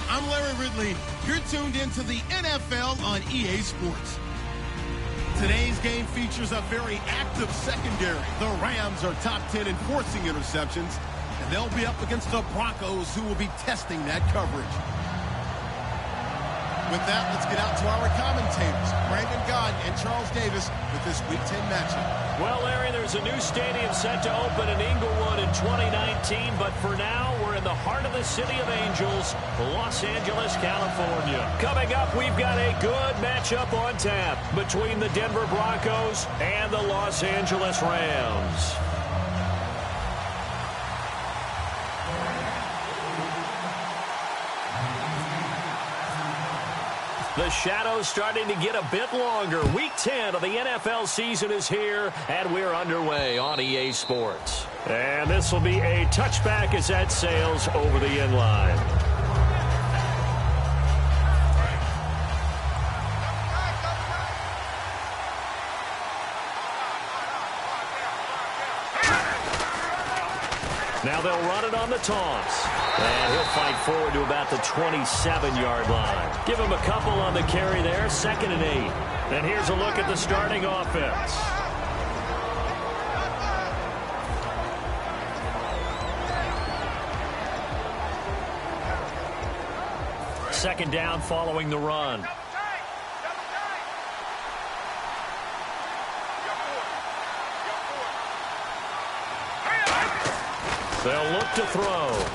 I'm Larry Ridley. You're tuned into the NFL on EA Sports. Today's game features a very active secondary. The Rams are top 10 in forcing interceptions, and they'll be up against the Broncos, who will be testing that coverage. With that, let's get out to our commentators, Brandon Gaudin and Charles Davis, with this Week 10 matchup. Well, Larry, there's a new stadium set to open in Inglewood in 2019, but for now, we're in the heart of the City of Angels, Los Angeles, California. Coming up, we've got a good matchup on tap between the Denver Broncos and the Los Angeles Rams. The shadow's starting to get a bit longer. Week 10 of the NFL season is here, and we're underway on EA Sports. And this will be a touchback as that sails over the end line. Now they'll run it on the toss. And he'll fight forward to about the 27-yard line. Give him a couple on the carry there, 2nd and 8. And here's a look at the starting offense. Second down following the run. They'll look to throw.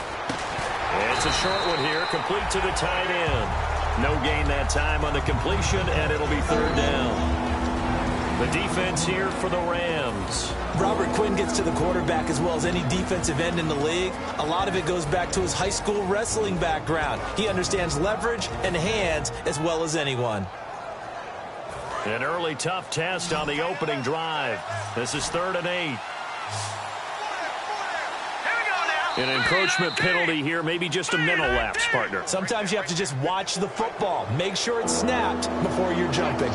It's a short one here, complete to the tight end. No gain that time on the completion, and it'll be 3rd down. The defense here for the Rams. Robert Quinn gets to the quarterback as well as any defensive end in the league. A lot of it goes back to his high school wrestling background. He understands leverage and hands as well as anyone. An early tough test on the opening drive. This is 3rd and 8. An encroachment penalty here, maybe just a mental lapse, partner. Sometimes you have to just watch the football. Make sure it's snapped before you're jumping.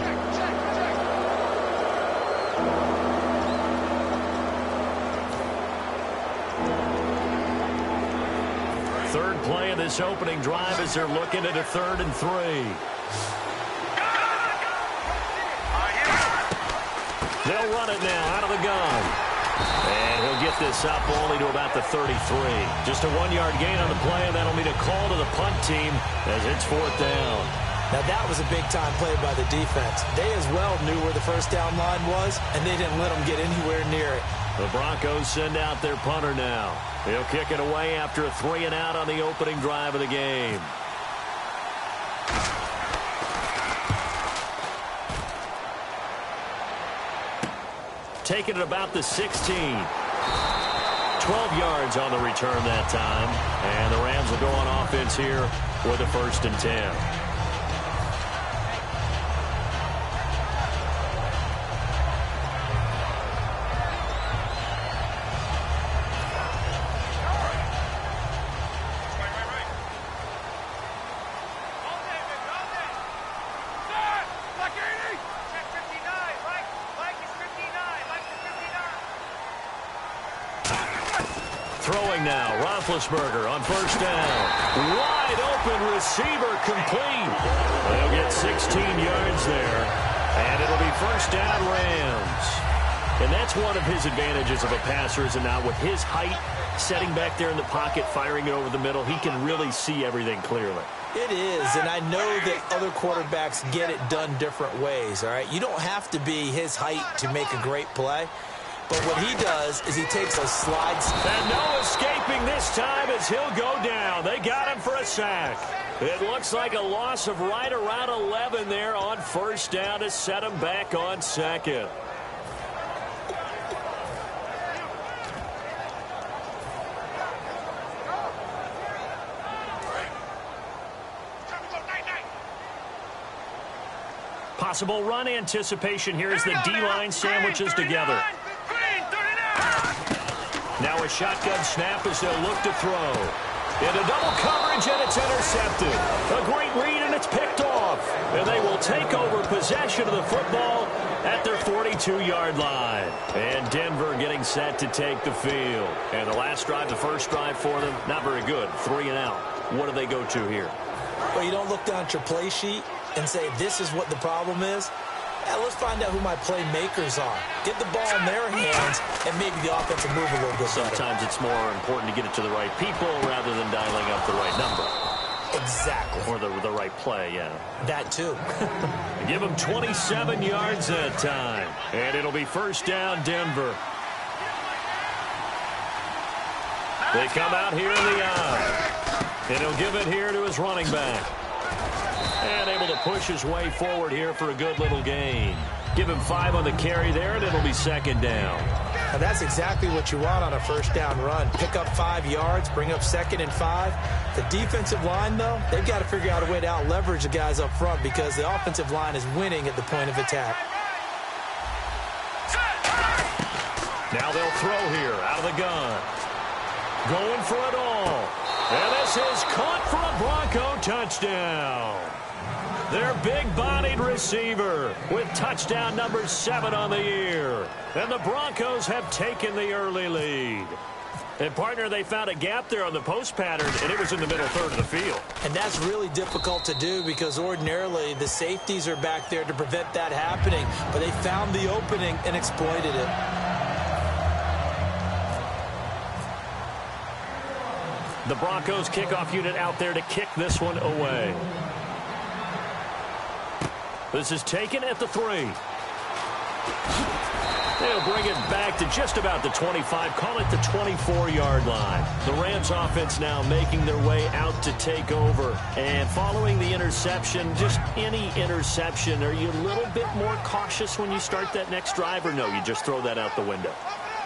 Third play of this opening drive as they're looking at a 3rd and 3. They'll run it now out of the gun. And he'll get this up only to about the 33. Just a 1-yard gain on the play, and that'll mean a call to the punt team as it's 4th down. Now that was a big-time play by the defense. They as well knew where the first down line was, and they didn't let them get anywhere near it. The Broncos send out their punter now. He'll kick it away after a 3-and-out on the opening drive of the game. Taking it about the 16. 12 yards on the return that time. And the Rams will go on offense here with a 1st and 10. Throwing now, Roethlisberger on 1st down. Wide open receiver complete. They'll get 16 yards there, and it'll be 1st down Rams. And that's one of his advantages of a passer, is not with his height, setting back there in the pocket, firing it over the middle. He can really see everything clearly. It is, and I know that other quarterbacks get it done different ways, all right? You don't have to be his height to make a great play. But what he does is he takes a slide. And no escaping this time as he'll go down. They got him for a sack. It looks like a loss of right around 11 there on 1st down to set him back on 2nd. Possible run anticipation here as the D-line sandwiches together. Now a shotgun snap as they'll look to throw. Into double coverage, and it's intercepted. A great read, and it's picked off. And they will take over possession of the football at their 42-yard line. And Denver getting set to take the field. And the last drive, the first drive for them, not very good. 3-and-out. What do they go to here? Well, you don't look down at your play sheet and say, this is what the problem is. Let's find out who my playmakers are. Get the ball in their hands, and maybe the offense will move a little bit better. Sometimes it's more important to get it to the right people rather than dialing up the right number. Exactly. Or the right play, yeah. That too. Give them 27 yards that time. And it'll be first down, Denver. They come out here in the eye. And he'll give it here to his running back. And able to push his way forward here for a good little gain. Give him 5 on the carry there, and it'll be second down. And that's exactly what you want on a first down run. Pick up 5 yards, bring up 2nd and 5. The defensive line, though, they've got to figure out a way to out-leverage the guys up front because the offensive line is winning at the point of attack. Now they'll throw here out of the gun. Going for it all. And this is caught for a Bronco touchdown. Their big-bodied receiver with touchdown number 7 on the year. And the Broncos have taken the early lead. And, partner, they found a gap there on the post pattern, and it was in the middle third of the field. And that's really difficult to do because ordinarily the safeties are back there to prevent that happening. But they found the opening and exploited it. The Broncos kickoff unit out there to kick this one away. This is taken at the 3. They'll bring it back to just about the 25, call it the 24-yard line. The Rams offense now making their way out to take over. And following the interception, just any interception, are you a little bit more cautious when you start that next drive, or no, you just throw that out the window?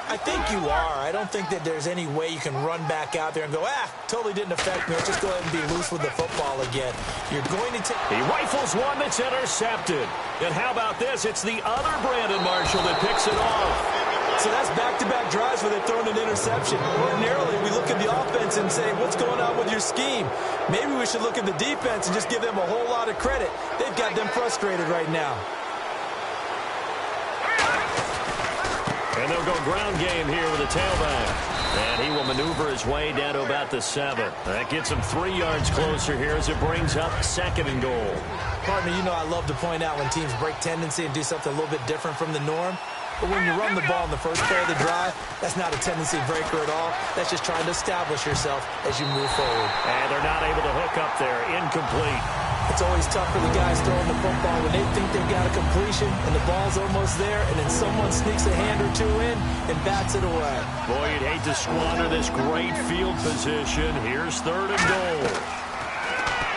I think you are. I don't think that there's any way you can run back out there and go, totally didn't affect me. Let's just go ahead and be loose with the football again. You're going to take... He rifles one that's intercepted. And how about this? It's the other Brandon Marshall that picks it off. So that's back-to-back drives where they've thrown an interception. Ordinarily, we look at the offense and say, what's going on with your scheme? Maybe we should look at the defense and just give them a whole lot of credit. They've got them frustrated right now. And they'll go ground game here with a tailback. And he will maneuver his way down to about the 7. That gets him 3 yards closer here as it brings up 2nd and goal. Partner, you know I love to point out when teams break tendency and do something a little bit different from the norm. But when you run the ball in the first play of the drive, that's not a tendency breaker at all. That's just trying to establish yourself as you move forward. And they're not able to hook up there. Incomplete. It's always tough for the guys throwing the football when they think they've got a completion and the ball's almost there, and then someone sneaks a hand or two in and bats it away. Boy, you'd hate to squander this great field position. Here's 3rd and goal.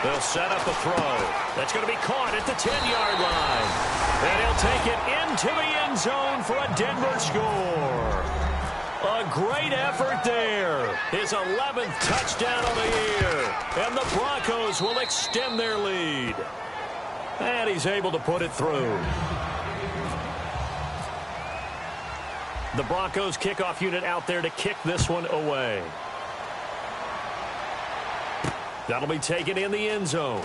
They'll set up a throw. That's going to be caught at the 10-yard line. And he'll take it into the end zone for a Denver score. A great effort there. His 11th touchdown of the year. And the Broncos will extend their lead. And he's able to put it through. The Broncos kickoff unit out there to kick this one away. That'll be taken in the end zone.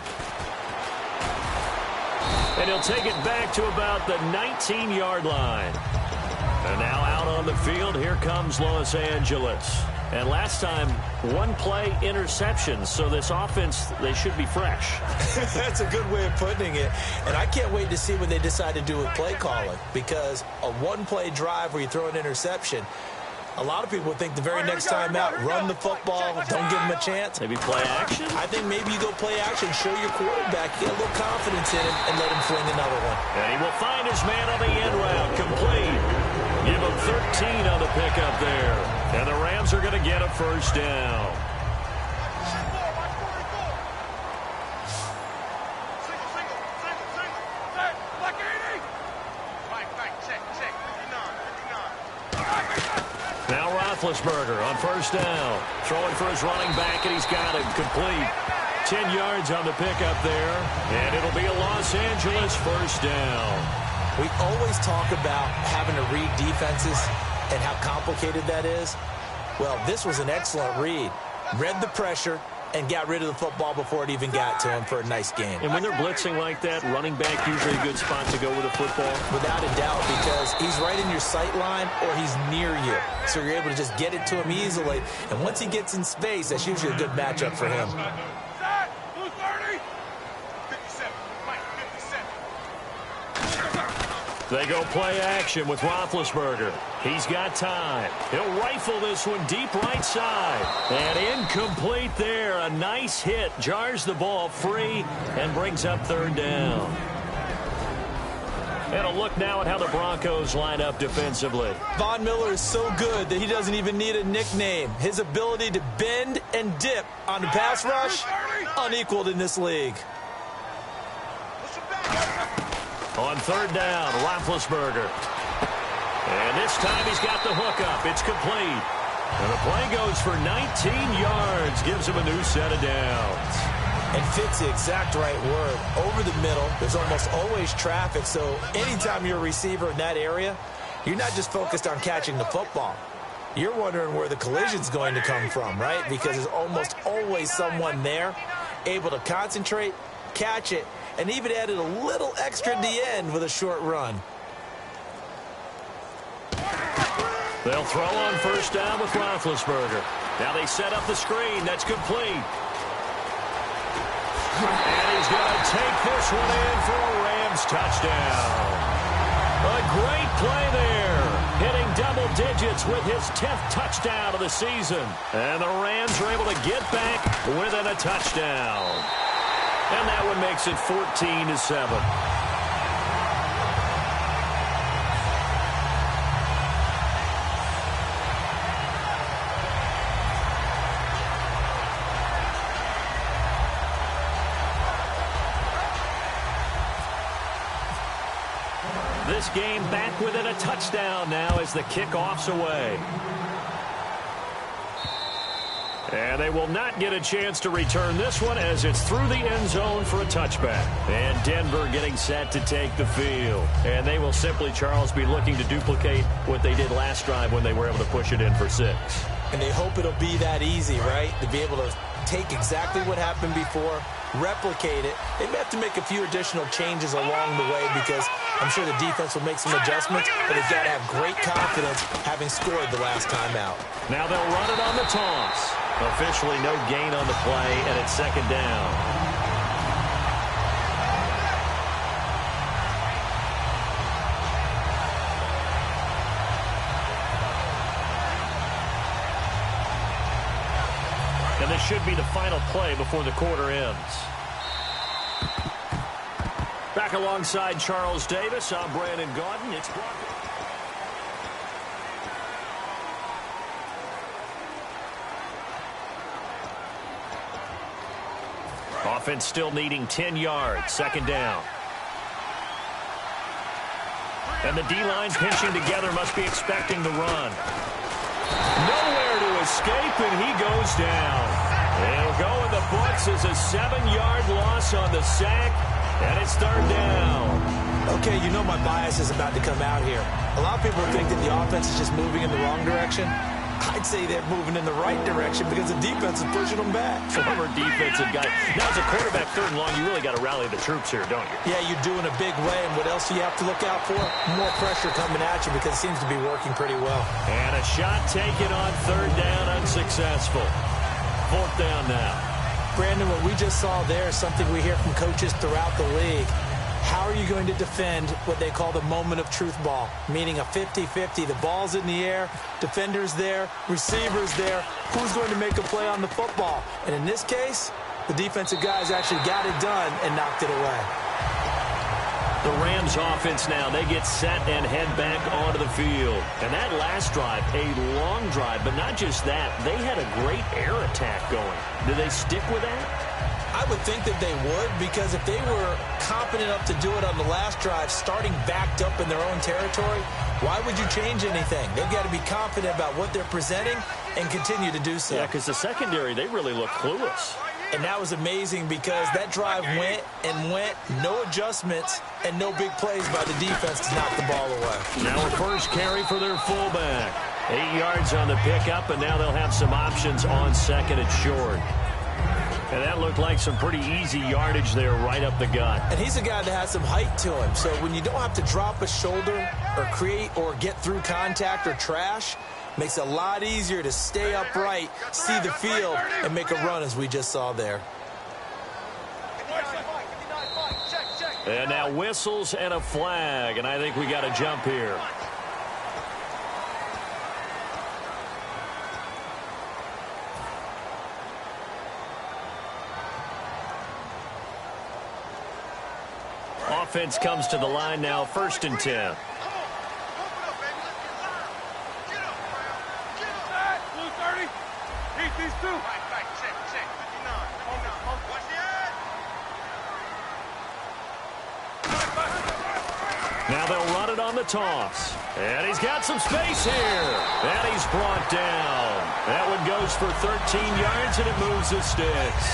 And he'll take it back to about the 19-yard line. And now out on the field, here comes Los Angeles. And last time, 1-play interception. So this offense, they should be fresh. That's a good way of putting it. And I can't wait to see what they decide to do with play calling. Because a 1-play drive where you throw an interception, a lot of people think the very next time out, run the football, don't give them a chance. Maybe play action? I think maybe you go play action, show your quarterback, get a little confidence in him, and let him fling another one. And he will find his man on the end route, complete. Give him 13 on the pickup there. And the Rams are going to get a first down. Now Roethlisberger on first down. Throwing for his running back, and he's got it complete. 10 yards on the pickup there. And it'll be a Los Angeles first down. We always talk about having to read defenses and how complicated that is. Well, this was an excellent read. Read the pressure and got rid of the football before it even got to him for a nice game. And when they're blitzing like that, running back usually a good spot to go with a football? Without a doubt, because he's right in your sight line or he's near you. So you're able to just get it to him easily. And once he gets in space, that's usually a good matchup for him. They go play action with Roethlisberger. He's got time. He'll rifle this one deep right side. And incomplete there. A nice hit. Jars the ball free and brings up third down. And a look now at how the Broncos line up defensively. Von Miller is so good that he doesn't even need a nickname. His ability to bend and dip on the pass rush, unequaled in this league. On third down, Roethlisberger. And this time he's got the hook up. It's complete. And the play goes for 19 yards. Gives him a new set of downs. And fits the exact right word. Over the middle, there's almost always traffic. So anytime you're a receiver in that area, you're not just focused on catching the football. You're wondering where the collision's going to come from, right? Because there's almost always someone there able to concentrate, catch it, and even added a little extra at the end with a short run. They'll throw on first down with Roethlisberger. Now they set up the screen. That's complete. And he's going to take this one in for a Rams touchdown. A great play there. Hitting double digits with his 10th touchdown of the season. And the Rams are able to get back within a touchdown. And that one makes it 14-7. This game back within a touchdown now as the kickoff's away. And they will not get a chance to return this one as it's through the end zone for a touchback. And Denver getting set to take the field. And they will simply, Charles, be looking to duplicate what they did last drive when they were able to push it in for 6. And they hope it'll be that easy, right? To be able to take exactly what happened before, replicate it. They may have to make a few additional changes along the way because I'm sure the defense will make some adjustments, but they've got to have great confidence having scored the last time out. Now they'll run it on the toss. Officially no gain on the play, and it's second down. And this should be the final play before the quarter ends. Back alongside Charles Davis, I'm Brandon Gaudin. It's offense still needing 10 yards. Second down. And the D-line pinching together must be expecting the run. Nowhere to escape, and he goes down. He'll go in the books as a 7-yard loss on the sack, and it's third down. Okay, you know my bias is about to come out here. A lot of people think that the offense is just moving in the wrong direction. I'd say they're moving in the right direction because the defense is pushing them back. Former defensive guy. Now, as a quarterback, third and long, you really got to rally the troops here, don't you? Yeah, you do in a big way. And what else do you have to look out for? More pressure coming at you because it seems to be working pretty well. And a shot taken on third down, unsuccessful. Fourth down now. Brandon, what we just saw there is something we hear from coaches throughout the league. How are you going to defend what they call the moment of truth ball, meaning a 50-50? The ball's in the air, defender's there, receiver's there. Who's going to make a play on the football? And in this case, the defensive guys actually got it done and knocked it away. The Rams offense now, they get set and head back onto the field. And that last drive, a long drive, but not just that. They had a great air attack going. Do they stick with that? I would think that they would, because if they were competent enough to do it on the last drive, starting backed up in their own territory, why would you change anything? They've got to be confident about what they're presenting and continue to do so. Yeah, because the secondary, they really look clueless. And that was amazing because that drive went and went, no adjustments, and no big plays by the defense to knock the ball away. Now a first carry for their fullback. 8 yards on the pickup, and now they'll have some options on second and short. And that looked like some pretty easy yardage there right up the gut. And he's a guy that has some height to him. So when you don't have to drop a shoulder or create or get through contact or trash, makes it a lot easier to stay upright, see the field, and make a run as we just saw there. And now whistles and a flag, and I think we got a jump here. Offense comes to the line now, 1st and 10. Now they'll run it on the toss. And he's got some space here. And he's brought down. That one goes for 13 yards, and it moves the sticks.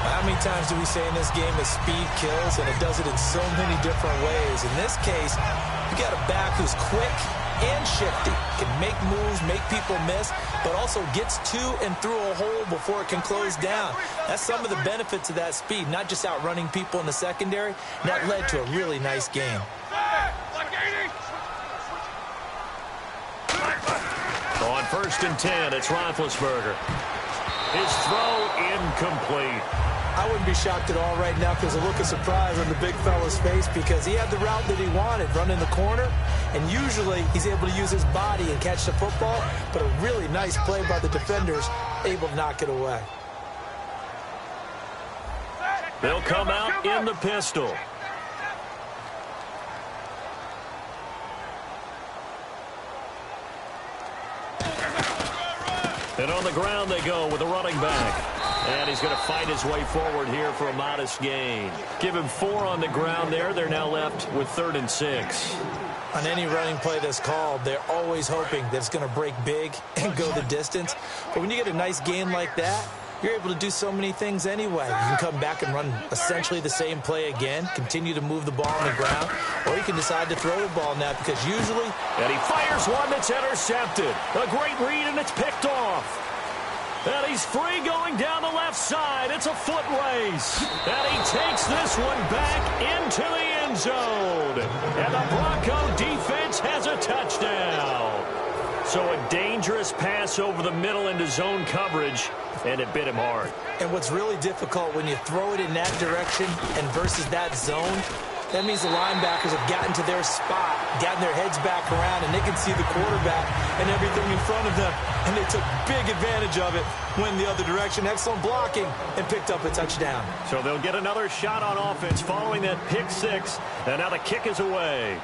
How many times do we say in this game that speed kills, and it does it in so many different ways? In this case, you got a back who's quick and shifty, can make moves, make people miss, but also gets to and through a hole before it can close down. That's some of the benefits of that speed, not just outrunning people in the secondary. And that led to a really nice game. On 1st and 10, it's Roethlisberger. His throw incomplete. I wouldn't be shocked at all right now because a look of surprise on the big fella's face, because he had the route that he wanted, running the corner, and usually he's able to use his body and catch the football, but a really nice play by the defenders, able to knock it away. They'll come out in the pistol. And on the ground they go with a running back. And he's going to fight his way forward here for a modest gain. Give him 4 on the ground there. They're now left with 3rd and 6. On any running play that's called, they're always hoping that it's going to break big and go the distance. But when you get a nice gain like that, you're able to do so many things anyway. You can come back and run essentially the same play again, continue to move the ball on the ground, or you can decide to throw the ball now, because usually... And he fires one that's intercepted. A great read, and it's picked off. And he's free going down the left side. It's a foot race. And he takes this one back into the end zone. And the Bronco defense has a touchdown. So a dangerous pass over the middle into zone coverage, and it bit him hard. And what's really difficult when you throw it in that direction and versus that zone, that means the linebackers have gotten to their spot, gotten their heads back around, and they can see the quarterback and everything in front of them. And they took big advantage of it, went the other direction, excellent blocking, and picked up a touchdown. So they'll get another shot on offense following that pick 6, and now the kick is away.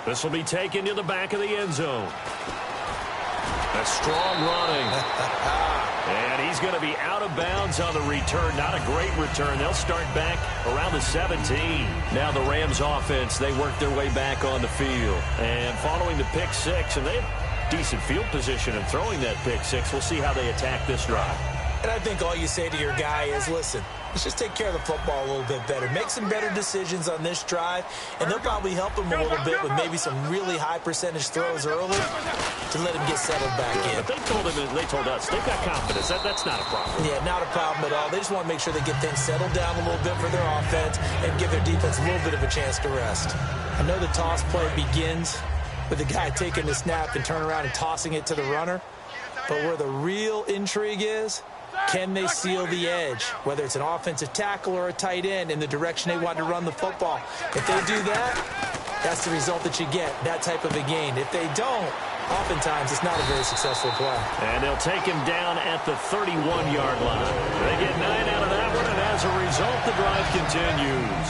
This will be taken to the back of the end zone. A strong running. And he's going to be out of bounds on the return. Not a great return. They'll start back around the 17. Now the Rams offense, they work their way back on the field. And following the pick 6, and they have decent field position in throwing that pick 6. We'll see how they attack this drive. And I think all you say to your guy is, listen, let's just take care of the football a little bit better. Make some better decisions on this drive, and they'll probably help him a little bit with maybe some really high percentage throws early to let him get settled back in. But they told us, they've got confidence. That's not a problem. Yeah, not a problem at all. They just want to make sure they get things settled down a little bit for their offense and give their defense a little bit of a chance to rest. I know the toss play begins with the guy taking the snap and turning around and tossing it to the runner, but where the real intrigue is, can they seal the edge, whether it's an offensive tackle or a tight end, in the direction they want to run the football? If they do that, that's the result that you get, that type of a gain. If they don't, oftentimes it's not a very successful play. And they'll take him down at the 31-yard line. They get 9 out of that one, and as a result, the drive continues.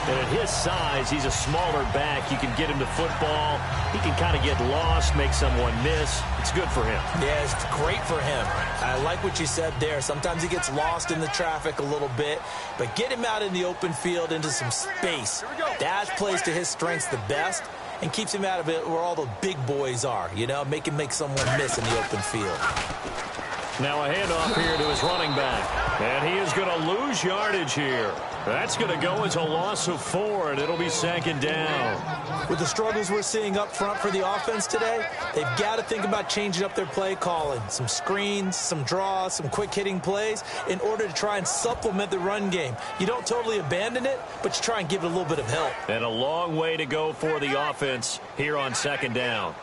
And at his size, he's a smaller back. You can get him to football. He can kind of get lost, make someone miss. It's good for him. Yeah, it's great for him. I like what you said there. Sometimes he gets lost in the traffic a little bit, but get him out in the open field into some space. That plays to his strengths the best and keeps him out of it where all the big boys are, you know, make someone miss in the open field. Now a handoff here to his running back. And he is going to lose yardage here. That's going to go as a loss of 4, and it'll be 2nd down. With the struggles we're seeing up front for the offense today, they've got to think about changing up their play calling. Some screens, some draws, some quick-hitting plays in order to try and supplement the run game. You don't totally abandon it, but you try and give it a little bit of help. And a long way to go for the offense here on 2nd down.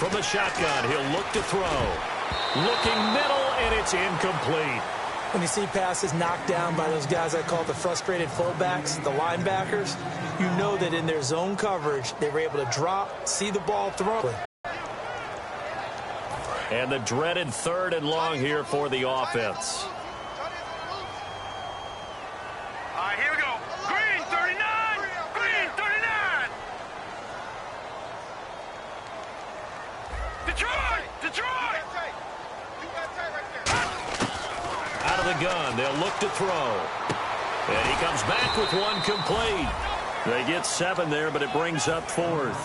from the shotgun. He'll look to throw. Looking middle, and it's incomplete. When you see passes knocked down by those guys I call the frustrated fullbacks, the linebackers, you know that in their zone coverage, they were able to drop, see the ball thrown. And the dreaded 3rd and long here for the offense. All right, here we go. Green 39. Green 39. Detroit. Detroit. Out of the gun, they'll look to throw. And he comes back with one complete. They get 7 there, but it brings up 4th.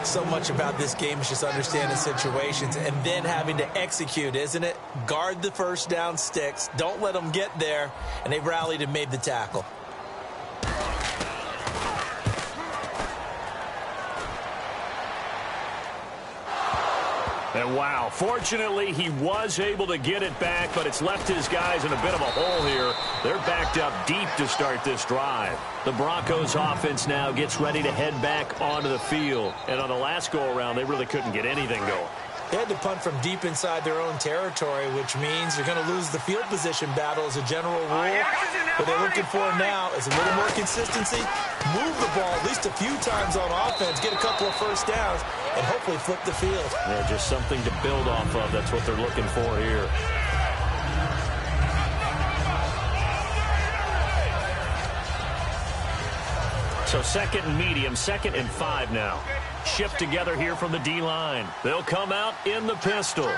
So much about this game is just understanding situations and then having to execute, isn't it? Guard the first down sticks. Don't let them get there. And they rallied and made the tackle. And wow, fortunately he was able to get it back, but it's left his guys in a bit of a hole here. They're backed up deep to start this drive. The Broncos offense now gets ready to head back onto the field. And on the last go-around, they really couldn't get anything going. They had to punt from deep inside their own territory, which means you're going to lose the field position battle as a general rule. What they're looking for now is a little more consistency, move the ball at least a few times on offense, get a couple of first downs, and hopefully flip the field. Yeah, just something to build off of. That's what they're looking for here. So 2nd and medium, 2nd and 5 now. Shipped together here from the D-line. They'll come out in the pistol.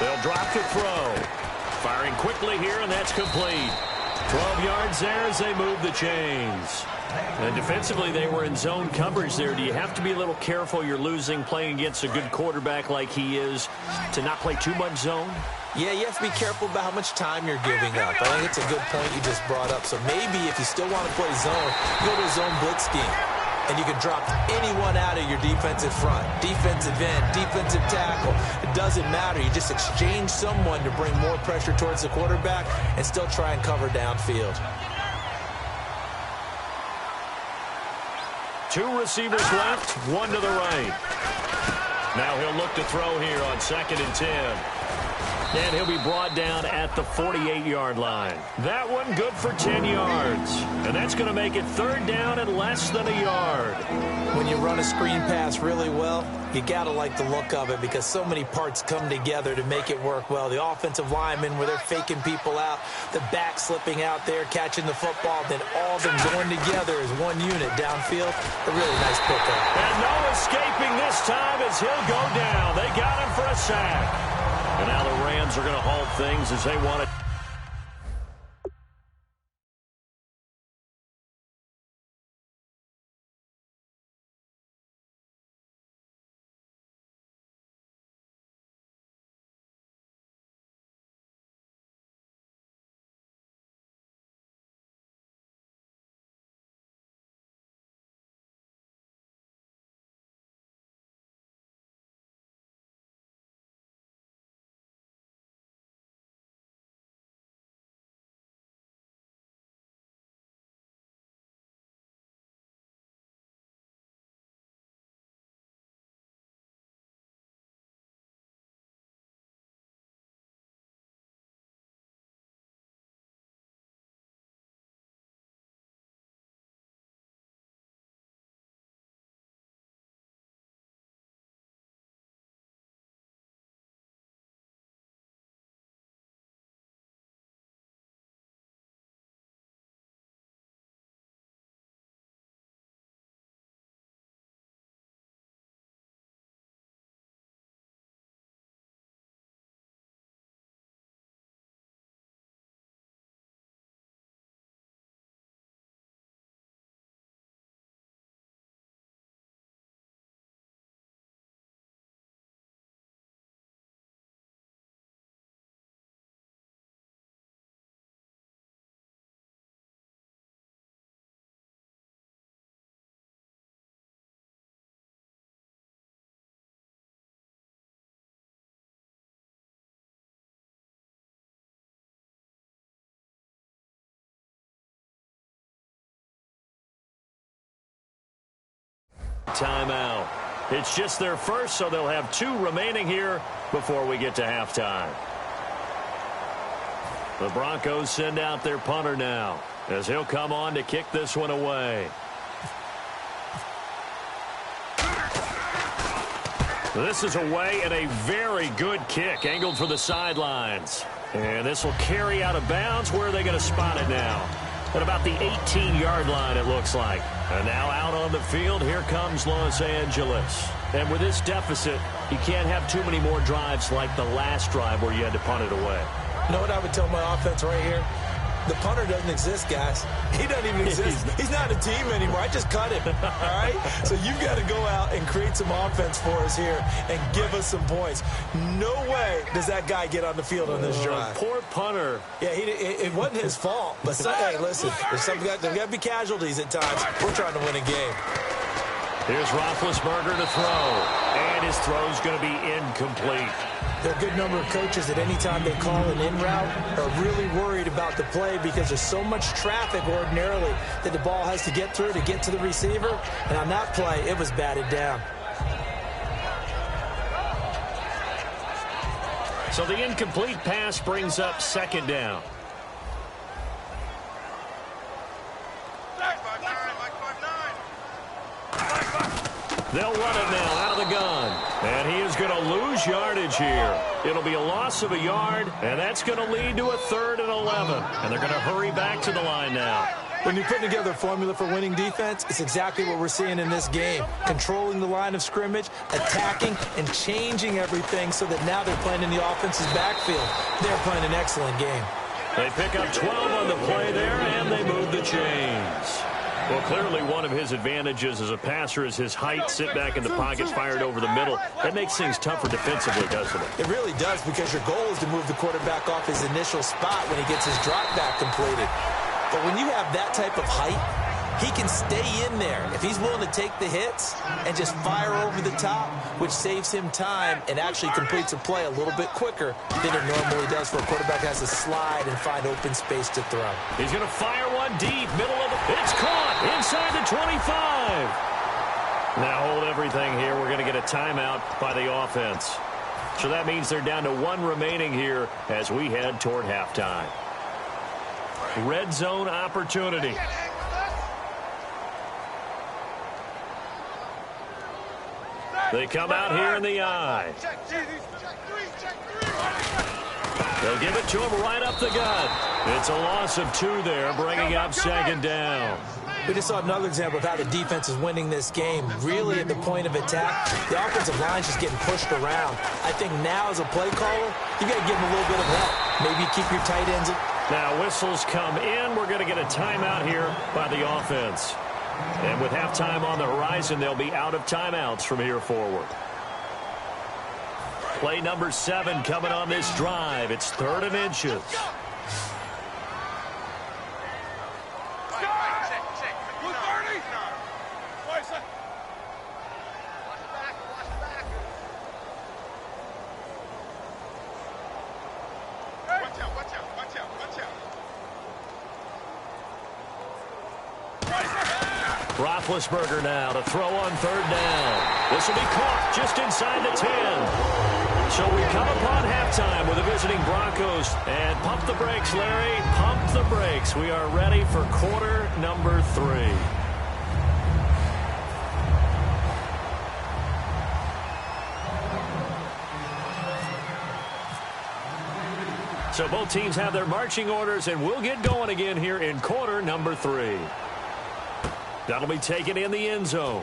They'll drop to throw. Firing quickly here, and that's complete. 12 yards there as they move the chains. And defensively, they were in zone coverage there. Do you have to be a little careful you're losing playing against a good quarterback like he is to not play too much zone? Yeah, you have to be careful about how much time you're giving up. I think it's a good point you just brought up. So maybe if you still want to play zone, go to a zone blitz scheme. And you can drop anyone out of your defensive front. Defensive end, defensive tackle. It doesn't matter. You just exchange someone to bring more pressure towards the quarterback and still try and cover downfield. 2 receivers left, 1 to the right. Now he'll look to throw here on 2nd and 10. And he'll be brought down at the 48-yard line. That one good for 10 yards. And that's going to make it 3rd down and less than a yard. When you run a screen pass really well, you got to like the look of it because so many parts come together to make it work well. The offensive linemen where they're faking people out, the back slipping out there, catching the football, then all of them going together as one unit downfield. A really nice pickup. And no escaping this time as he'll go down. They got him for a sack. And now the Rams are going to halt things as they want it. Timeout. It's just their first, so they'll have 2 remaining here before we get to halftime. The Broncos send out their punter now, as he'll come on to kick this one away. This is away and a very good kick, angled for the sidelines. And this will carry out of bounds. Where are they going to spot it now? At about the 18-yard line, it looks like. And now out on the field, here comes Los Angeles. And with this deficit, you can't have too many more drives like the last drive where you had to punt it away. You know what I would tell my offense right here? The punter doesn't exist, guys. He doesn't even exist. He's not a team anymore. I just cut him, all right? So you've got to go out and create some offense for us here and give us some points. No way does that guy get on the field on this drive. Poor punter. Yeah, it wasn't his fault. But, hey, listen, there's got to be casualties at times. We're trying to win a game. Here's Roethlisberger to throw. And his throw's going to be incomplete. There are a good number of coaches that any time they call an in route are really worried about the play because there's so much traffic ordinarily that the ball has to get through to get to the receiver. And on that play, it was batted down. So the incomplete pass brings up 2nd down. They'll run it now out of the gun. And he is going to lose yardage here. It'll be a loss of a yard, and that's going to lead to a 3rd and 11. And they're going to hurry back to the line now. When you're putting together a formula for winning defense, it's exactly what we're seeing in this game. Controlling the line of scrimmage, attacking, and changing everything so that now they're playing in the offense's backfield. They're playing an excellent game. They pick up 12 on the play there, and they move the chains. Well, clearly one of his advantages as a passer is his height. Sit back in the pocket, fired over the middle. That makes things tougher defensively, doesn't it? It really does, because your goal is to move the quarterback off his initial spot when he gets his drop back completed. But when you have that type of height, he can stay in there if he's willing to take the hits and just fire over the top, which saves him time and actually completes a play a little bit quicker than it normally does for a quarterback has to slide and find open space to throw. He's going to fire one deep, middle of the... It's caught inside the 25. Now hold everything here. We're going to get a timeout by the offense. So that means they're down to 1 remaining here as we head toward halftime. Red zone opportunity. They come out here in the eye. They'll give it to him right up the gut. It's a loss of 2 there, bringing up 2nd down. We just saw another example of how the defense is winning this game. Really at the point of attack, the offensive line's just getting pushed around. I think now as a play caller, you got to give them a little bit of help. Maybe keep your tight ends. Now whistles come in. We're going to get a timeout here by the offense. And with halftime on the horizon, they'll be out of timeouts from here forward. Play number 7 coming on this drive. It's 3rd and inches. Roethlisberger now to throw on 3rd down. This will be caught just inside the 10. So we come upon halftime with the visiting Broncos. And pump the brakes, Larry. Pump the brakes. We are ready for quarter number 3. So both teams have their marching orders, and we'll get going again here in quarter number 3. That'll be taken in the end zone.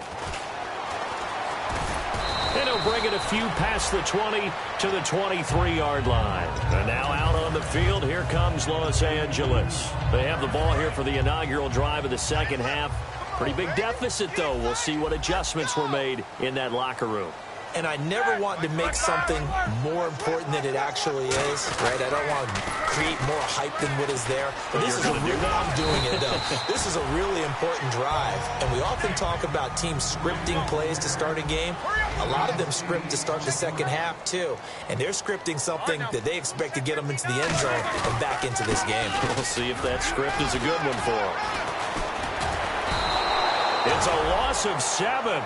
And he'll bring it a few past the 20 to the 23-yard line. And now out on the field, here comes Los Angeles. They have the ball here for the inaugural drive of the 2nd half. Pretty big deficit, though. We'll see what adjustments were made in that locker room. And I never want to make something more important than it actually is, right? I don't want to create more hype than what is there. But this is I'm doing it, though. This is a really important drive. And we often talk about teams scripting plays to start a game. A lot of them script to start the 2nd half, too. And they're scripting something that they expect to get them into the end zone and back into this game. We'll see if that script is a good one for them. It's a loss of 7.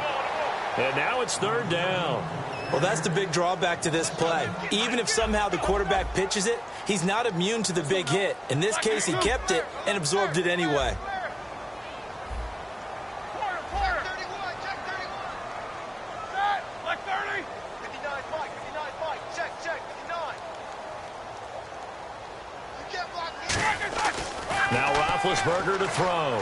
And now it's third down. Well, that's the big drawback to this play. Even if somehow the quarterback pitches it, he's not immune to the big hit. In this case, he kept it and absorbed it anyway. Now Roethlisberger to throw.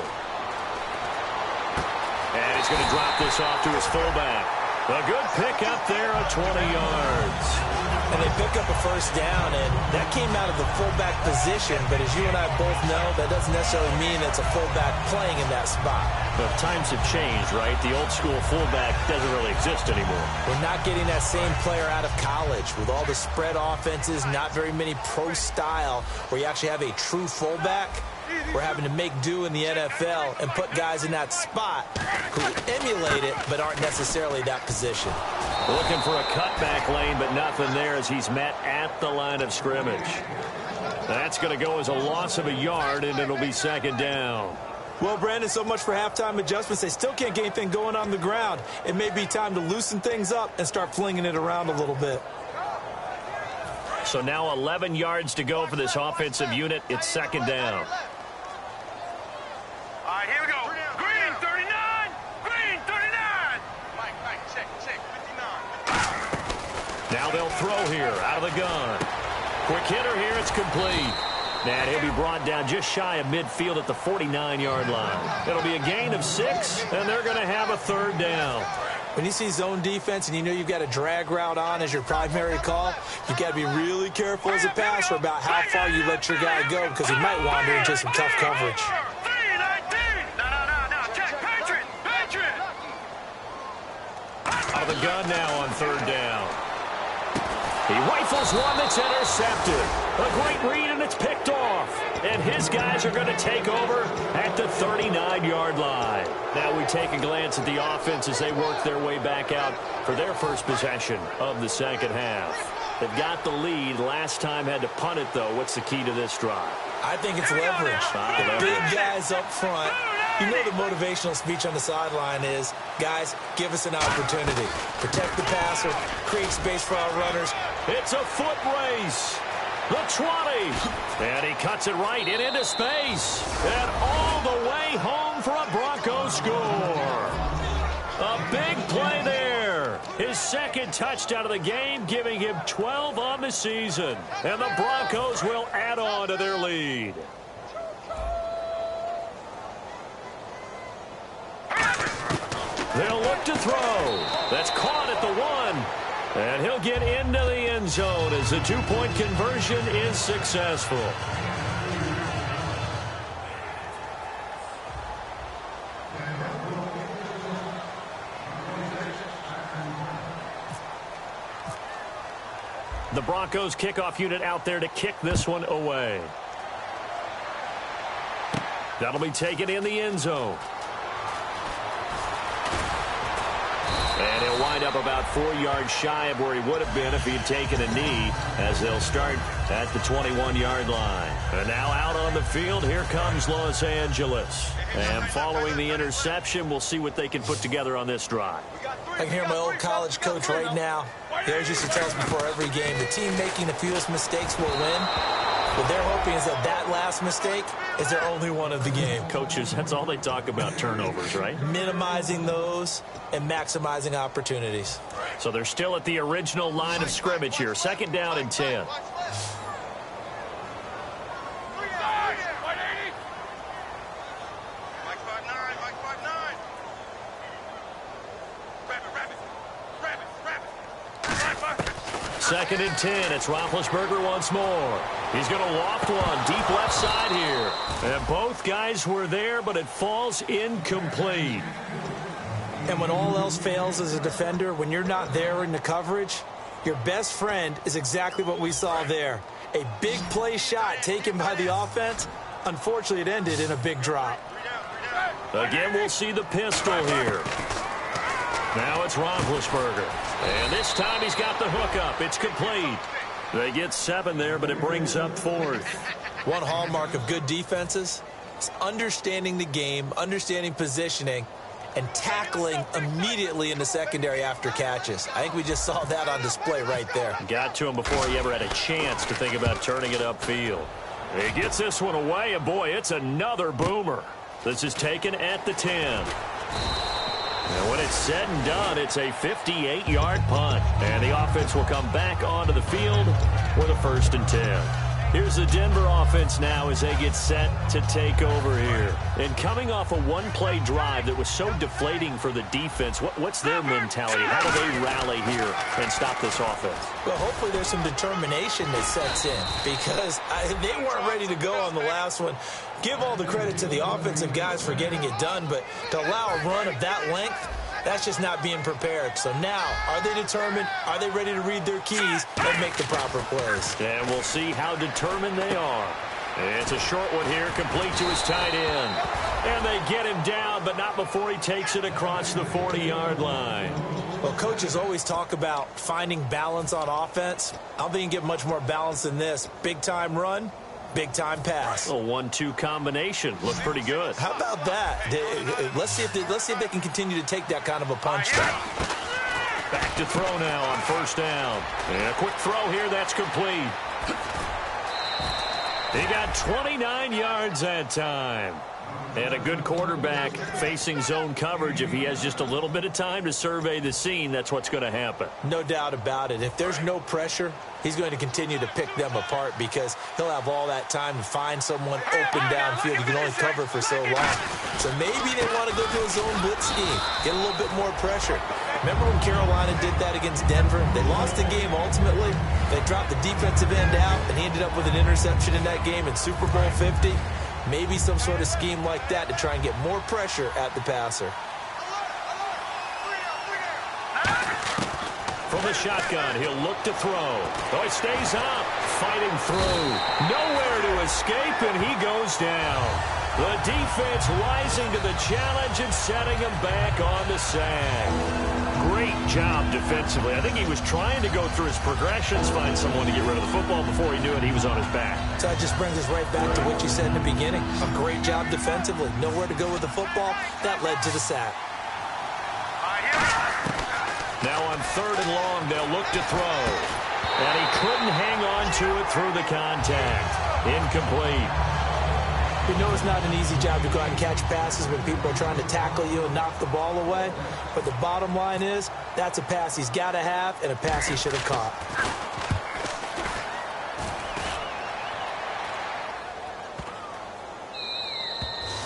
And he's going to drop this off to his fullback. A good pick up there at 20 yards. And they pick up a first down, and that came out of the fullback position. But as you and I both know, that doesn't necessarily mean it's a fullback playing in that spot. But times have changed, right? The old school fullback doesn't really exist anymore. We're not getting that same player out of college. With all the spread offenses, not very many pro style, where you actually have a true fullback. We're having to make do in the NFL and put guys in that spot who emulate it but aren't necessarily that position. Looking for a cutback lane, but nothing there as he's met at the line of scrimmage. That's going to go as a loss of a yard, and it'll be second down. Well, Brandon, so much for halftime adjustments. They still can't get anything going on the ground. It may be time to loosen things up and start flinging it around a little bit. So now 11 yards to go for this offensive unit. It's second down. All right, here we go. Green, 39. Green, 39. Mike, check, 59. Now they'll throw here out of the gun. Quick hitter here. It's complete. And he'll be brought down just shy of midfield at the 49-yard line. It'll be a gain of 6, and they're going to have a third down. When you see zone defense and you know you've got a drag route on as your primary call, you've got to be really careful as a passer about how far you let your guy go because he might wander into some tough coverage. Out of the gun now on third down. He rifles one that's intercepted. A great read, and it's picked off. And his guys are going to take over at the 39-yard line. Now we take a glance at the offense as they work their way back out for their first possession of the second half. They've got the lead. Last time had to punt it, though. What's the key to this drive? I think it's leverage. The big guys up front. You know the motivational speech on the sideline is, guys, give us an opportunity. Protect the passer, create space for our runners. It's a foot race. The 20. And he cuts it right and into space. And all the way home for a Broncos score. A big play there. His second touchdown of the game, giving him 12 on the season. And the Broncos will add on to their lead. They'll look to throw. That's caught at the 1. And he'll get into the end zone as the two-point conversion is successful. The Broncos kickoff unit out there to kick this one away. That'll be taken in the end zone. And he'll wind up about 4 yards shy of where he would have been if he'd taken a knee, as they'll start at the 21-yard line. And now out on the field, here comes Los Angeles. And following the interception, we'll see what they can put together on this drive. I can hear my old college coach right now. He always used to tell us before every game, the team making the fewest mistakes will win. What they're hoping is that last mistake is their only one of the game. Coaches, that's all they talk about, turnovers, right? Minimizing those and maximizing opportunities. So they're still at the original line of scrimmage here. Second down and 10. Second and 10. It's Roethlisberger once more. He's going to loft one deep left side here. And both guys were there, but it falls incomplete. And when all else fails as a defender, when you're not there in the coverage, your best friend is exactly what we saw there. A big play shot taken by the offense. Unfortunately, it ended in a big drop. Again, we'll see the pistol here. Now it's Roethlisberger. And this time he's got the hook up. It's complete. They get 7 there, but it brings up 4th. One hallmark of good defenses is understanding the game, understanding positioning, and tackling immediately in the secondary after catches. I think we just saw that on display right there. Got to him before he ever had a chance to think about turning it upfield. He gets this one away, and boy, it's another boomer. This is taken at the 10. And when it's said and done, it's a 58-yard punt. And the offense will come back onto the field with a 1st and 10. Here's the Denver offense now as they get set to take over here. And coming off a one-play drive that was so deflating for the defense, what's their mentality? How do they rally here and stop this offense? Well, hopefully there's some determination that sets in because they weren't ready to go on the last one. Give all the credit to the offensive guys for getting it done, but to allow a run of that length, that's just not being prepared. So now, are they determined? Are they ready to read their keys and make the proper plays? And we'll see how determined they are. It's a short one here, complete to his tight end. And they get him down, but not before he takes it across the 40-yard line. Well, coaches always talk about finding balance on offense. I don't think you can get much more balance than this. Big-time run, big-time pass. A 1-2 combination. Looked pretty good. How about that? Let's see if they can continue to take that kind of a punch down. Back to throw now on 1st down. And a quick throw here. That's complete. He got 29 yards that time. And a good quarterback facing zone coverage. If he has just a little bit of time to survey the scene, that's what's going to happen. No doubt about it. If there's no pressure, he's going to continue to pick them apart because he'll have all that time to find someone open downfield. He can only cover for so long. So maybe they want to go to a zone blitz scheme, get a little bit more pressure. Remember when Carolina did that against Denver? They lost the game ultimately. They dropped the defensive end out, and he ended up with an interception in that game in Super Bowl 50. Maybe some sort of scheme like that to try and get more pressure at the passer. From the shotgun, he'll look to throw. Oh, he stays up, fighting through. Nowhere to escape, and he goes down. The defense rising to the challenge and setting him back on the sack. Great job defensively. I think he was trying to go through his progressions, find someone to get rid of the football. Before he knew it, he was on his back. So that just brings us right back to what you said in the beginning. A great job defensively. Nowhere to go with the football. That led to the sack. Now on 3rd and long, they'll look to throw. And he couldn't hang on to it through the contact. Incomplete. You know it's not an easy job to go out and catch passes when people are trying to tackle you and knock the ball away. But the bottom line is, that's a pass he's got to have and a pass he should have caught.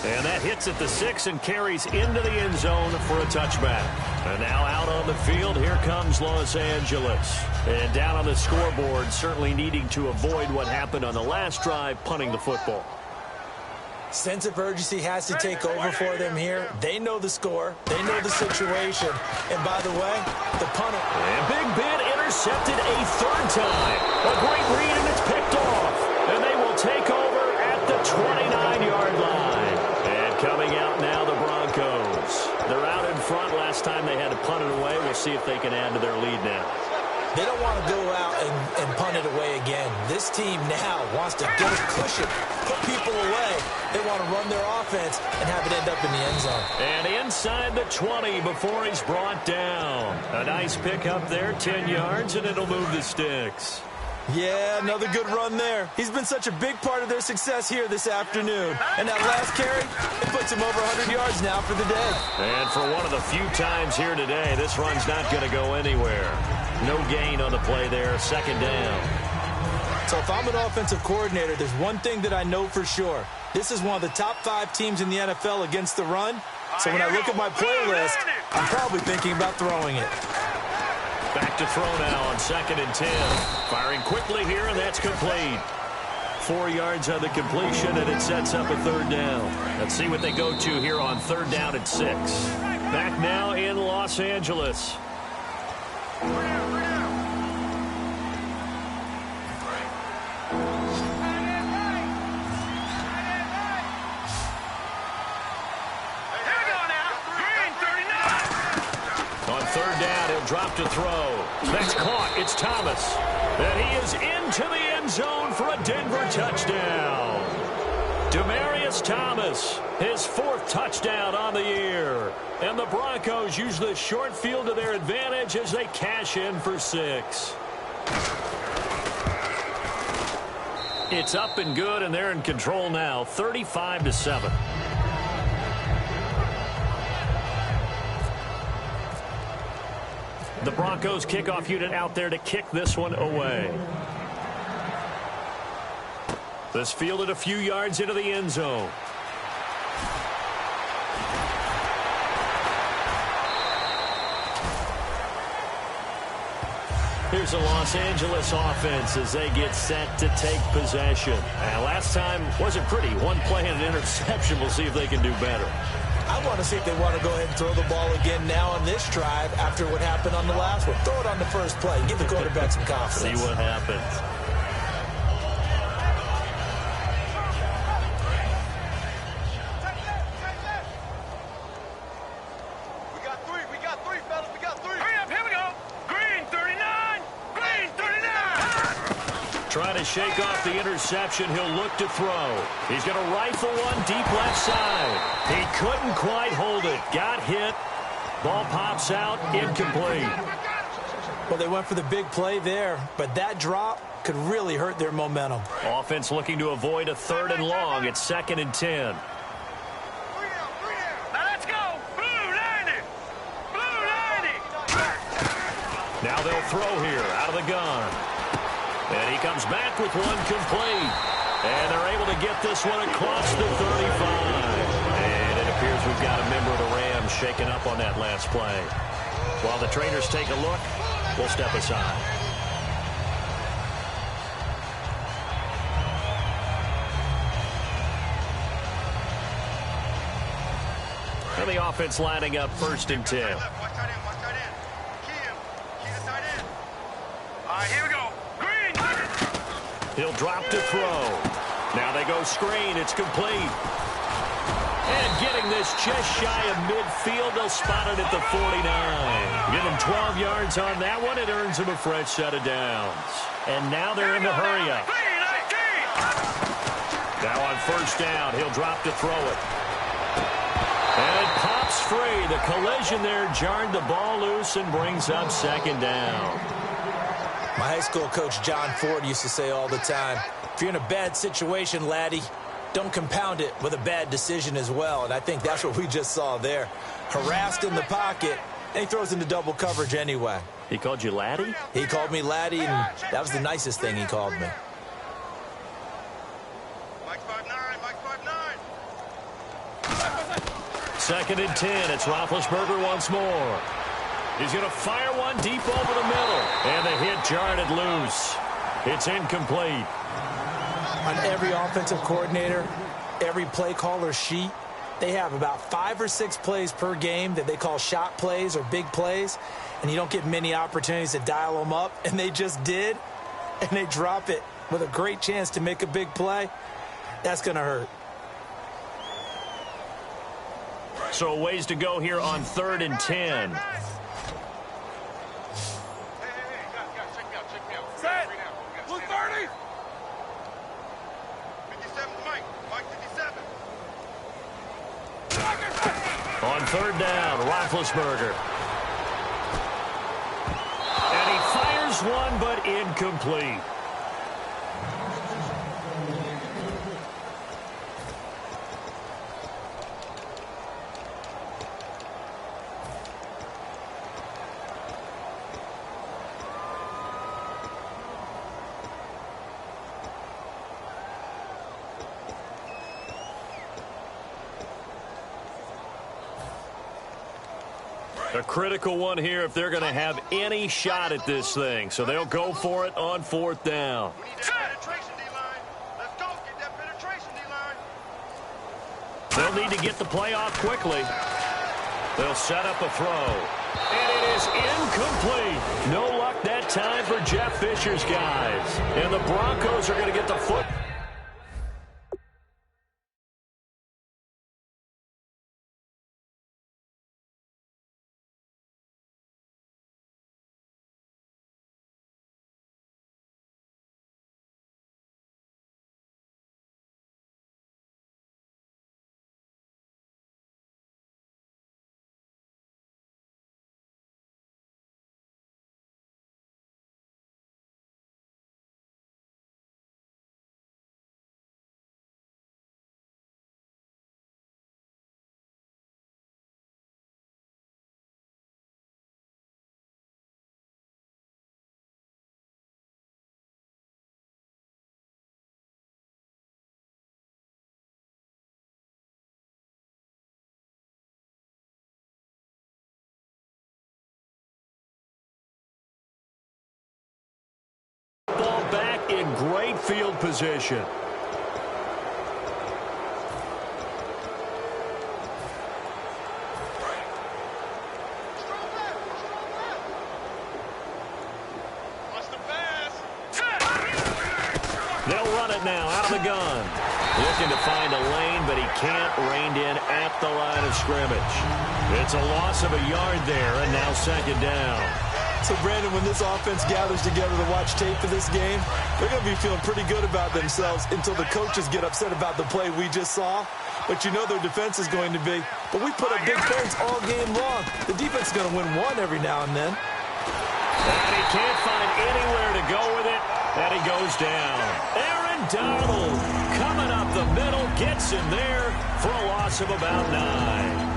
And that hits at the 6 and carries into the end zone for a touchback. And now out on the field, here comes Los Angeles. And down on the scoreboard, certainly needing to avoid what happened on the last drive, punting the football. Sense of urgency has to take over for them here. They know the score. They know the situation. And by the way, the punter. And Big Ben intercepted a 3rd time. A great read, and it's picked off. And they will take over at the 29-yard line. And coming out now, the Broncos. They're out in front. Last time they had to punt it away. We'll see if they can add to their lead now. They don't want to go out and punt it away again. This team now wants to get a cushion, put people away. They want to run their offense and have it end up in the end zone. And inside the 20 before he's brought down. A nice pick up there, 10 yards, and it'll move the sticks. Yeah, another good run there. He's been such a big part of their success here this afternoon. And that last carry, it puts him over 100 yards now for the day. And for one of the few times here today, this run's not going to go anywhere. No gain on the play there, 2nd down. So if I'm an offensive coordinator, there's one thing that I know for sure. This is one of the top 5 teams in the NFL against the run. So when I look at my playlist, I'm probably thinking about throwing it. Back to throw now on 2nd and 10. Firing quickly here, and that's complete. 4 yards on the completion, and it sets up a 3rd down. Let's see what they go to here on 3rd down at 6. Back now in Los Angeles. Drop to throw. That's caught. It's Thomas. And he is into the end zone for a Denver touchdown. Thomas, his 4th touchdown on the year. And the Broncos use the short field to their advantage as they cash in for 6. It's up and good, and they're in control now, 35-7. The Broncos kickoff unit out there to kick this one away. This fielded a few yards into the end zone. Here's the Los Angeles offense as they get set to take possession. And last time wasn't pretty. One play and an interception. We'll see if they can do better. I want to see if they want to go ahead and throw the ball again now on this drive after what happened on the last one. Throw it on the first play. Give the quarterback some confidence. See what happens. Trying to shake off the interception. He'll look to throw. He's going to rifle one deep left side. He couldn't quite hold it. Got hit. Ball pops out. Incomplete. Well, they went for the big play there, but that drop could really hurt their momentum. Offense looking to avoid a 3rd and long. It's 2nd and 10. Now let's go. Blue 90. Blue 90. Now they'll throw here out of the gun. And he comes back with one complete. And they're able to get this one across the 35. And it appears we've got a member of the Rams shaken up on that last play. While the trainers take a look, we'll step aside. And the offense lining up 1st and 10. Watch tight end. Key the tight end. All right, here we go. He'll drop to throw. Now they go screen. It's complete. And getting this just shy of midfield. They'll spot it at the 49. Give him 12 yards on that one. It earns him a fresh set of downs. And now they're in the hurry up. Now on 1st down, he'll drop to throw it. And it pops free. The collision there jarred the ball loose and brings up 2nd down. My high school coach, John Ford, used to say all the time, if you're in a bad situation, laddie, don't compound it with a bad decision as well. And I think that's what we just saw there. Harassed in the pocket, and he throws into double coverage anyway. He called you laddie? He called me laddie, and that was the nicest thing he called me. Mike 5'9", Mike 5'9". 2nd and 10. It's Roethlisberger once more. He's going to fire one deep over the middle. And the hit jarred it loose. It's incomplete. On every offensive coordinator, every play caller sheet, they have about 5 or 6 plays per game that they call shot plays or big plays. And you don't get many opportunities to dial them up. And they just did. And they drop it with a great chance to make a big play. That's going to hurt. So a ways to go here on 3rd and 10. Set. Blue 30. 57 Mike. Mike 57. On 3rd down, Roethlisberger. And he fires one, but incomplete. A critical one here if they're going to have any shot at this thing. So they'll go for it on 4th down. We need that penetration, D-line. Let's go. Get that penetration, D-line. They'll need to get the play off quickly. They'll set up a throw. And it is incomplete. No luck that time for Jeff Fisher's guys. And the Broncos are going to get the foot. great field position. They'll run it now out of the gun. Looking to find a lane, but he can't rein in at the line of scrimmage. It's a loss of a yard there, and now second down. So, Brandon, when this offense gathers together to watch tape for this game, they're going to be feeling pretty good about themselves until the coaches get upset about the play we just saw. But you know their defense is going to be. But we put up big points all game long. The defense is going to win one every now and then. And he can't find anywhere to go with it, and he goes down. Aaron Donald coming up the middle, gets him there for a loss of about 9.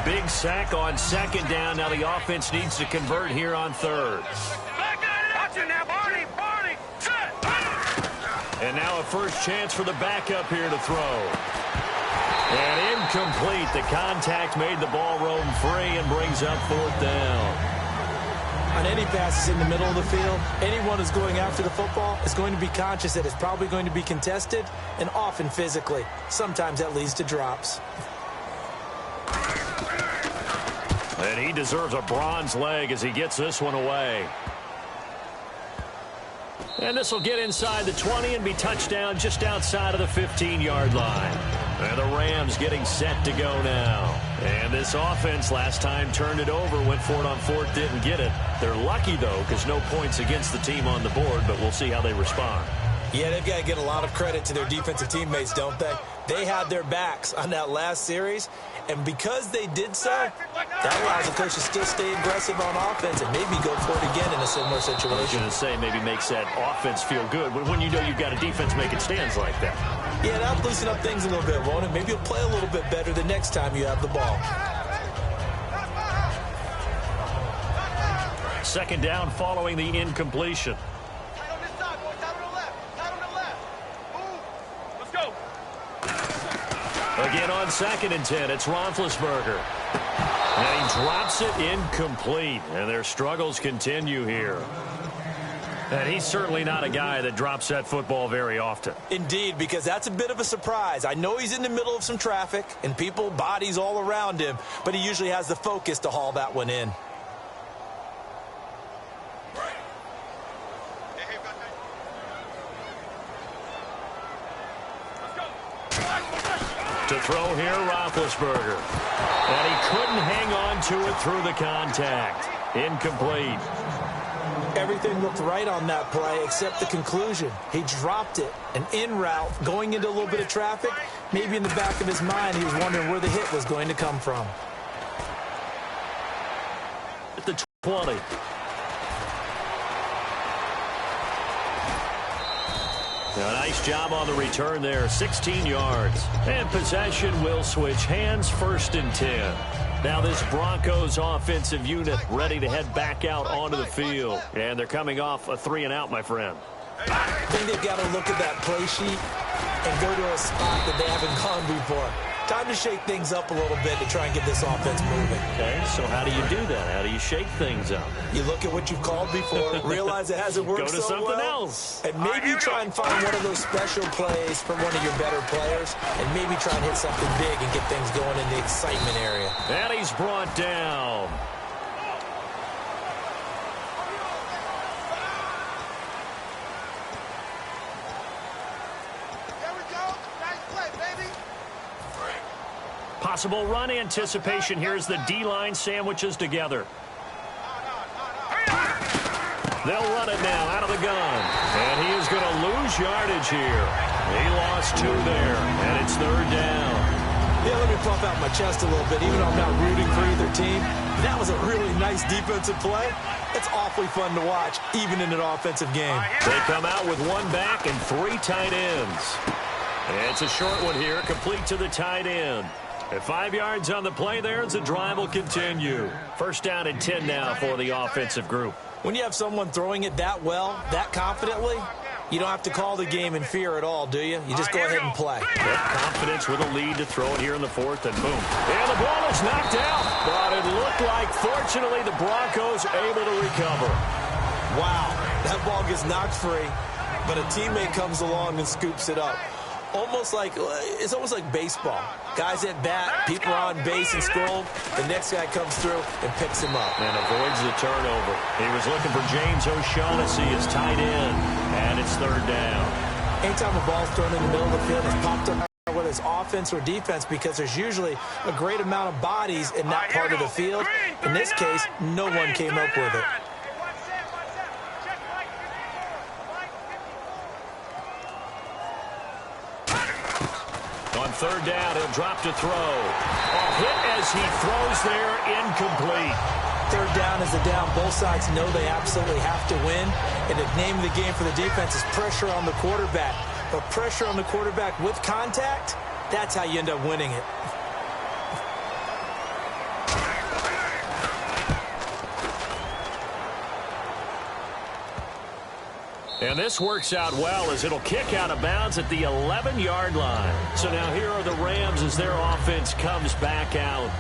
Big sack on second down. Now the offense needs to convert here on third. And now a first chance for the backup here to throw. And incomplete. The contact made the ball roam free and brings up fourth down. On any passes in the middle of the field, anyone who's going after the football is going to be conscious that it's probably going to be contested, and often physically. Sometimes that leads to drops. And he deserves a bronze leg as he gets this one away. And this will get inside the 20 and be touchdown just outside of the 15-yard line. And the Rams getting set to go now. And this offense last time turned it over, went for it on fourth, didn't get it. They're lucky, though, because no points against the team on the board, but we'll see how they respond. Yeah, they've got to get a lot of credit to their defensive teammates, don't they? They had their backs on that last series, and because they did so, that allows the coach to still stay aggressive on offense and maybe go for it again in a similar situation. I was going to say maybe makes that offense feel good when you know you've got a defense making stands like that. Yeah, that'll loosen up things a little bit, won't it? Maybe you'll play a little bit better the next time you have the ball. Second down following the incompletion. Again on 2nd and 10, it's Roethlisberger. And he drops it incomplete. And their struggles continue here. And he's certainly not a guy that drops that football very often. Indeed, because that's a bit of a surprise. I know he's in the middle of some traffic and people, bodies all around him, but he usually has the focus to haul that one in. To throw here, Roethlisberger. And he couldn't hang on to it through the contact. Incomplete. Everything looked right on that play except the conclusion. He dropped it. An in route, going into a little bit of traffic. Maybe in the back of his mind, he was wondering where the hit was going to come from. At the 20. A nice job on the return there, 16 yards. And possession will switch hands, 1st and 10. Now this Broncos offensive unit ready to head back out onto the field. And they're coming off a 3-and-out, my friend. I think they've got to look at that play sheet and go to a spot that they haven't gone before. Time to shake things up a little bit to try and get this offense moving. Okay, so how do you do that? How do you shake things up? You look at what you've called before, realize it hasn't worked so well. Go to something else. And maybe try and find one of those special plays from one of your better players, and maybe try and hit something big and get things going in the excitement area. And he's brought down. Possible run anticipation. Here's the D-line sandwiches together. They'll run it now out of the gun. And he is going to lose yardage here. He lost 2 there, and it's 3rd down. Yeah, let me puff out my chest a little bit. Even though I'm not rooting for either team, that was a really nice defensive play. It's awfully fun to watch, even in an offensive game. They come out with 1 back and 3 tight ends. And it's a short one here, complete to the tight end. At 5 yards on the play there, the drive will continue. 1st down and 10 now for the offensive group. When you have someone throwing it that well, that confidently, you don't have to call the game in fear at all, do you? You just go ahead and play. Yep, confidence with a lead to throw it here in the 4th, and boom. And the ball is knocked out. But it looked like, fortunately, the Broncos able to recover. Wow, that ball gets knocked free, but a teammate comes along and scoops it up. It's almost like baseball. Guys at bat, people are on base and scroll. The next guy comes through and picks him up. And avoids the turnover. He was looking for James O'Shaughnessy as tight end, and it's third down. Anytime a ball's thrown in the middle of the field, it's popped up, whether it's offense or defense, because there's usually a great amount of bodies in that part of the field. In this case, no one came up with it. On third down, he'll drop to throw. A hit as he throws there, incomplete. Third down is a down. Both sides know they absolutely have to win. And the name of the game for the defense is pressure on the quarterback. But pressure on the quarterback with contact, that's how you end up winning it. And this works out well as it'll kick out of bounds at the 11-yard line. So now here are the Rams as their offense comes back out.